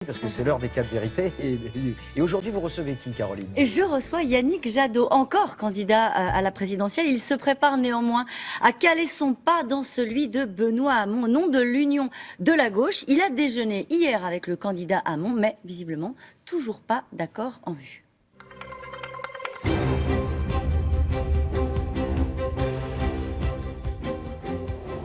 Parce que c'est l'heure des 4 vérités. Et aujourd'hui, vous recevez qui, Caroline? Et je reçois Yannick Jadot, encore candidat à la présidentielle. Il se prépare néanmoins à caler son pas dans celui de Benoît Hamon, au nom de l'Union de la gauche. Il a déjeuné hier avec le candidat Hamon, mais visiblement, toujours pas d'accord en vue.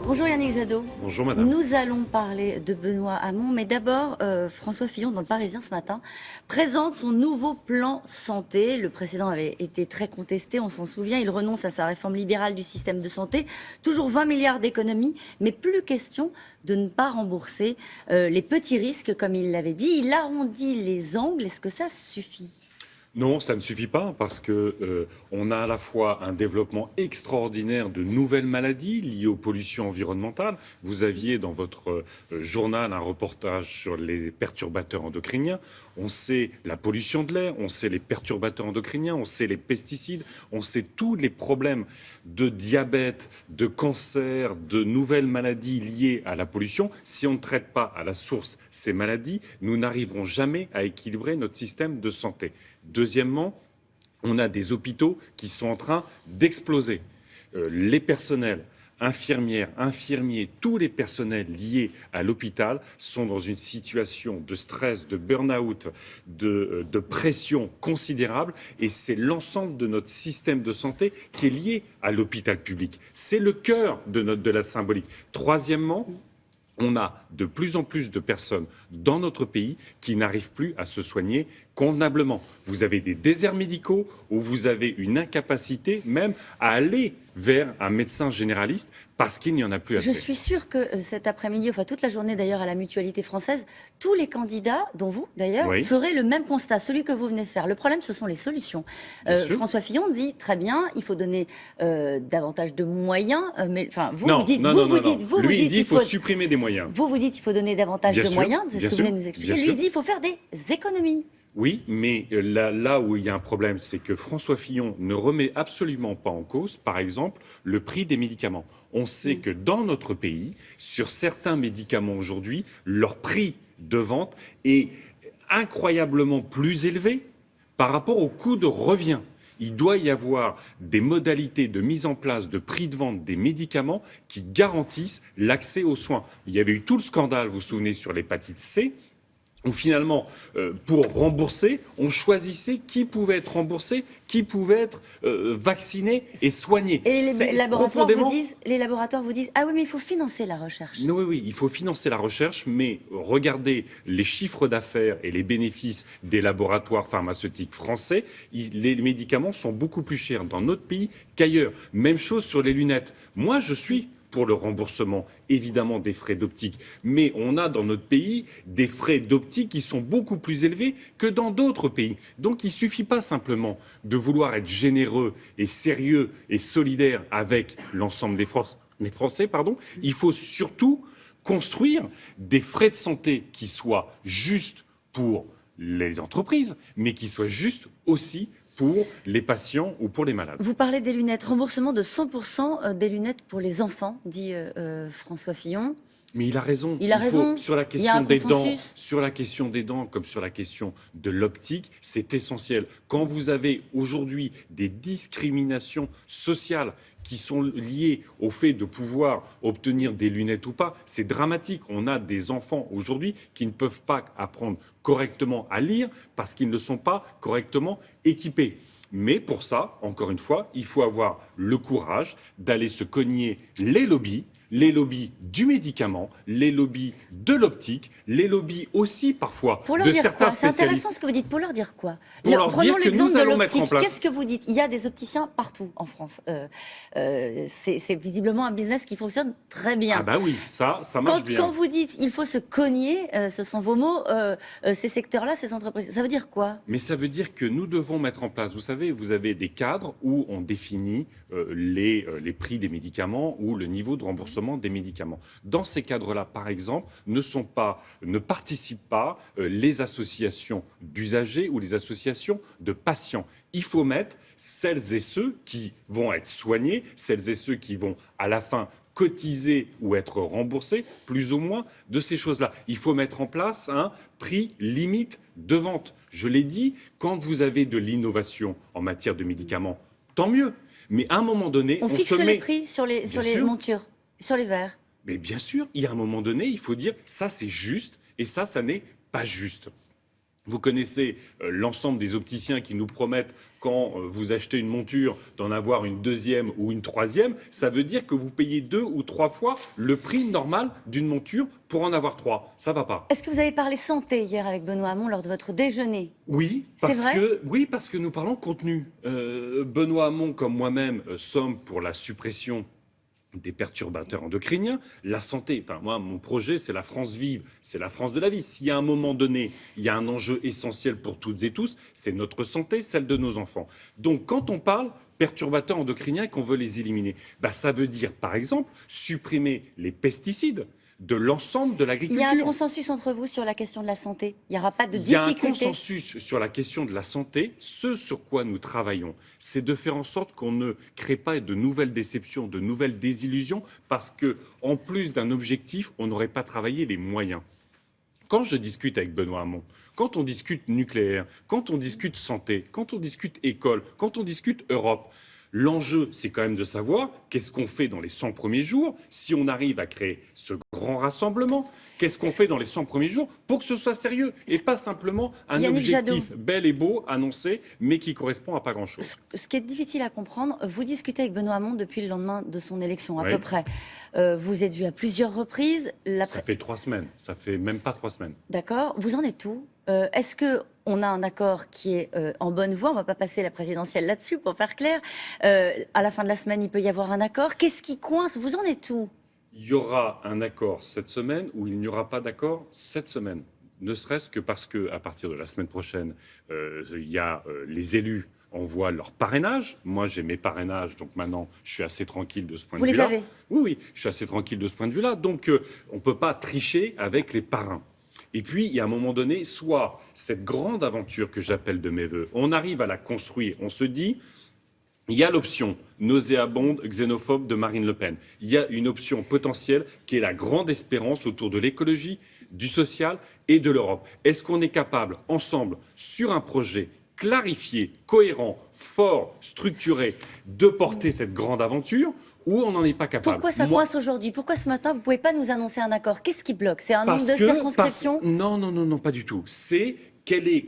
Bonjour Yannick Jadot. Bonjour madame. Nous allons parler de Benoît Hamon, mais d'abord, François Fillon, dans le Parisien ce matin, présente son nouveau plan santé. Le précédent avait été très contesté, on s'en souvient. Il renonce à sa réforme libérale du système de santé. Toujours 20 milliards d'économies, mais plus question de ne pas rembourser les petits risques, comme il l'avait dit. Il arrondit les angles. Est-ce que ça suffit ? Non, ça ne suffit pas parce que on a à la fois un développement extraordinaire de nouvelles maladies liées aux pollutions environnementales. Vous aviez dans votre journal un reportage sur les perturbateurs endocriniens. On sait la pollution de l'air, on sait les perturbateurs endocriniens, on sait les pesticides, on sait tous les problèmes de diabète, de cancer, de nouvelles maladies liées à la pollution. Si on ne traite pas à la source ces maladies, nous n'arriverons jamais à équilibrer notre système de santé. Deuxièmement, on a des hôpitaux qui sont en train d'exploser. Les personnels, infirmières, infirmiers, tous les personnels liés à l'hôpital sont dans une situation de stress, de burn-out, de pression considérable. Et c'est l'ensemble de notre système de santé qui est lié à l'hôpital public. C'est le cœur de la symbolique. Troisièmement, on a de plus en plus de personnes dans notre pays qui n'arrivent plus à se soigner convenablement. Vous avez des déserts médicaux où vous avez une incapacité même à aller vers un médecin généraliste parce qu'il n'y en a plus assez. Je suis sûre que cet après-midi, enfin toute la journée d'ailleurs à la Mutualité française, tous les candidats, dont vous d'ailleurs, Oui. feraient le même constat, celui que vous venez de faire. Le problème, ce sont les solutions. François Fillon dit très bien, il faut donner davantage de moyens, mais enfin vous Non, vous dites, non, vous non, vous non, dites, non. vous vous Lui, dites, il dit qu'il faut supprimer des moyens. Vous vous dites, il faut donner davantage Bien de sûr, moyens, c'est ce bien que vous venez sûr, de nous expliquer. bien Lui, il sûr. dit, il faut faire des économies. Oui, mais là où il y a un problème, c'est que François Fillon ne remet absolument pas en cause, par exemple, le prix des médicaments. On sait que dans notre pays, sur certains médicaments aujourd'hui, leur prix de vente est incroyablement plus élevé par rapport au coût de revient. Il doit y avoir des modalités de mise en place de prix de vente des médicaments qui garantissent l'accès aux soins. Il y avait eu tout le scandale, vous vous souvenez, sur l'hépatite C, où finalement, pour rembourser, on choisissait qui pouvait être remboursé, qui pouvait être vacciné et soigné. Et C'est les laboratoires vous disent, ah oui, mais il faut financer la recherche. Non, oui, il faut financer la recherche, mais regardez les chiffres d'affaires et les bénéfices des laboratoires pharmaceutiques français. Les médicaments sont beaucoup plus chers dans notre pays qu'ailleurs. Même chose sur les lunettes. Moi, je suis pour le remboursement, évidemment, des frais d'optique. Mais on a dans notre pays des frais d'optique qui sont beaucoup plus élevés que dans d'autres pays. Donc il ne suffit pas simplement de vouloir être généreux et sérieux et solidaire avec l'ensemble des Français. Il faut surtout construire des frais de santé qui soient justes pour les entreprises, mais qui soient justes aussi pour les patients ou pour les malades. Vous parlez des lunettes, remboursement de 100% des lunettes pour les enfants, dit François Fillon. Mais il a raison. Il a raison. Sur la Il y a un question des dents, comme sur la question de l'optique, c'est essentiel. Quand vous avez aujourd'hui des discriminations sociales qui sont liées au fait de pouvoir obtenir des lunettes ou pas, c'est dramatique. On a des enfants aujourd'hui qui ne peuvent pas apprendre correctement à lire parce qu'ils ne sont pas correctement équipés. Mais pour ça, encore une fois, il faut avoir le courage d'aller se cogner les lobbies du médicament, les lobbies de l'optique, les lobbies aussi parfois pour leur de dire certains quoi ? C'est spécialistes. intéressant ce que vous dites. Pour leur dire quoi ? Pour leur Prenons dire que l'exemple nous de allons mettre en l'optique. place. Qu'est-ce que vous dites ? Il y a des opticiens partout en France. C'est visiblement un business qui fonctionne très bien. Ah bah oui, ça marche bien. Quand vous dites il faut se cogner, ce sont vos mots, ces secteurs-là, ces entreprises, ça veut dire quoi ? Mais ça veut dire que nous devons mettre en place, vous savez, vous avez des cadres où on définit les prix des médicaments ou le niveau de remboursement des médicaments. Dans ces cadres-là, par exemple, ne participent pas les associations d'usagers ou les associations de patients. Il faut mettre celles et ceux qui vont être soignés, celles et ceux qui vont, à la fin, cotiser ou être remboursé, plus ou moins, de ces choses-là. Il faut mettre en place un prix limite de vente. Je l'ai dit, quand vous avez de l'innovation en matière de médicaments, tant mieux. Mais à un moment donné, on fixe se met... les prix sur les montures, sur les verres. Mais bien sûr, il y a un moment donné, il faut dire ça c'est juste et ça n'est pas juste. Vous connaissez l'ensemble des opticiens qui nous promettent, quand vous achetez une monture, d'en avoir une deuxième ou une troisième. Ça veut dire que vous payez 2 ou 3 fois le prix normal d'une monture pour en avoir 3. Ça va pas. Est-ce que vous avez parlé santé hier avec Benoît Hamon lors de votre déjeuner? Oui, parce que nous parlons contenu. Benoît Hamon, comme moi-même, sommes pour la suppression des perturbateurs endocriniens, la santé. Enfin, moi, mon projet, c'est la France vive, c'est la France de la vie. S'il y a un moment donné, il y a un enjeu essentiel pour toutes et tous, c'est notre santé, celle de nos enfants. Donc, quand on parle perturbateurs endocriniens et qu'on veut les éliminer, ça veut dire, par exemple, supprimer les pesticides de l'ensemble de l'agriculture. Il y a un consensus entre vous sur la question de la santé? Il n'y aura pas de difficulté? Il y a un consensus sur la question de la santé. Ce sur quoi nous travaillons, c'est de faire en sorte qu'on ne crée pas de nouvelles déceptions, de nouvelles désillusions, parce que, en plus d'un objectif, on n'aurait pas travaillé les moyens. Quand je discute avec Benoît Hamon, quand on discute nucléaire, quand on discute santé, quand on discute école, quand on discute Europe, l'enjeu, c'est quand même de savoir qu'est-ce qu'on fait dans les 100 premiers jours, si on arrive à créer ce grand rassemblement, qu'est-ce qu'on fait dans les 100 premiers jours pour que ce soit sérieux et pas simplement un objectif bel et beau annoncé, mais qui correspond à pas grand-chose. Ce qui est difficile à comprendre, vous discutez avec Benoît Hamon depuis le lendemain de son élection, à peu près. Vous êtes vu à plusieurs reprises. Ça fait 3 semaines, ça fait même pas 3 semaines. D'accord, vous en êtes où? Est-ce qu'on a un accord qui est en bonne voie? On ne va pas passer la présidentielle là-dessus, pour faire clair. À la fin de la semaine, il peut y avoir un accord. Qu'est-ce qui coince? Vous en êtes où? Il y aura un accord cette semaine ou il n'y aura pas d'accord cette semaine. Ne serait-ce que parce qu'à partir de la semaine prochaine, il y a les élus envoient leur parrainage. Moi, j'ai mes parrainages, donc maintenant, je suis assez tranquille de ce point de vue-là. Vous les avez? Oui, je suis assez tranquille de ce point de vue-là. Donc, on ne peut pas tricher avec les parrains. Et puis, il y a un moment donné, soit cette grande aventure que j'appelle de mes voeux, on arrive à la construire, on se dit, il y a l'option nauséabonde, xénophobe de Marine Le Pen. Il y a une option potentielle qui est la grande espérance autour de l'écologie, du social et de l'Europe. Est-ce qu'on est capable, ensemble, sur un projet clarifié, cohérent, fort, structuré, de porter cette grande aventure ? Ou on n'en est pas capable. Pourquoi ça coince aujourd'hui? Pourquoi ce matin, vous ne pouvez pas nous annoncer un accord? Qu'est-ce qui bloque? C'est un nombre de circonscriptions? Non, pas du tout. C'est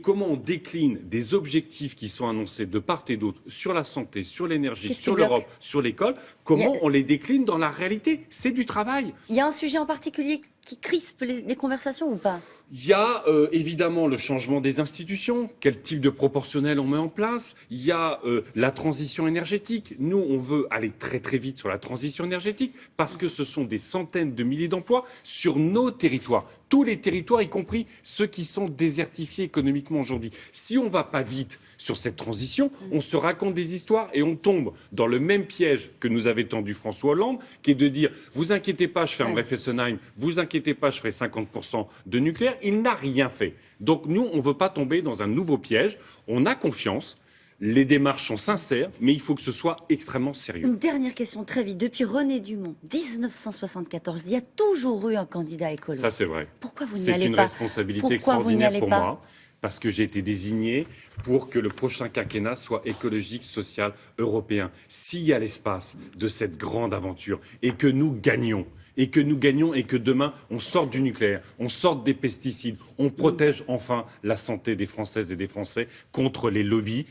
comment on décline des objectifs qui sont annoncés de part et d'autre sur la santé, sur l'énergie, sur l'Europe, sur l'école, comment on les décline dans la réalité. C'est du travail. Il y a un sujet en particulier qui crispe les conversations ou pas? Il y a évidemment le changement des institutions, quel type de proportionnel on met en place. Il y a la transition énergétique. Nous, on veut aller très très vite sur la transition énergétique parce que ce sont des centaines de milliers d'emplois sur nos territoires. Tous les territoires, y compris ceux qui sont désertifiés économiquement aujourd'hui. Si on ne va pas vite sur cette transition, on se raconte des histoires et on tombe dans le même piège que nous avait tendu François Hollande, qui est de dire « vous inquiétez pas, je fermerai Fessenheim, vous inquiétez pas, je ferai 50% de nucléaire ». Il n'a rien fait. Donc nous, on ne veut pas tomber dans un nouveau piège. On a confiance. Les démarches sont sincères, mais il faut que ce soit extrêmement sérieux. Une dernière question, très vite. Depuis René Dumont, 1974, il y a toujours eu un candidat écolo. Ça, c'est vrai. Pourquoi vous n'y allez pas? C'est une responsabilité extraordinaire pour moi, parce que j'ai été désigné pour que le prochain quinquennat soit écologique, social, européen. S'il y a l'espace de cette grande aventure et que nous gagnons, et que demain, on sorte du nucléaire, on sorte des pesticides, on protège enfin la santé des Françaises et des Français contre les lobbies,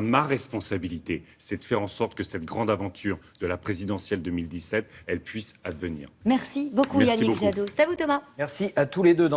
ma responsabilité, c'est de faire en sorte que cette grande aventure de la présidentielle 2017, elle puisse advenir. Merci beaucoup Yannick Jadot. C'est à vous Thomas. Merci à tous les deux.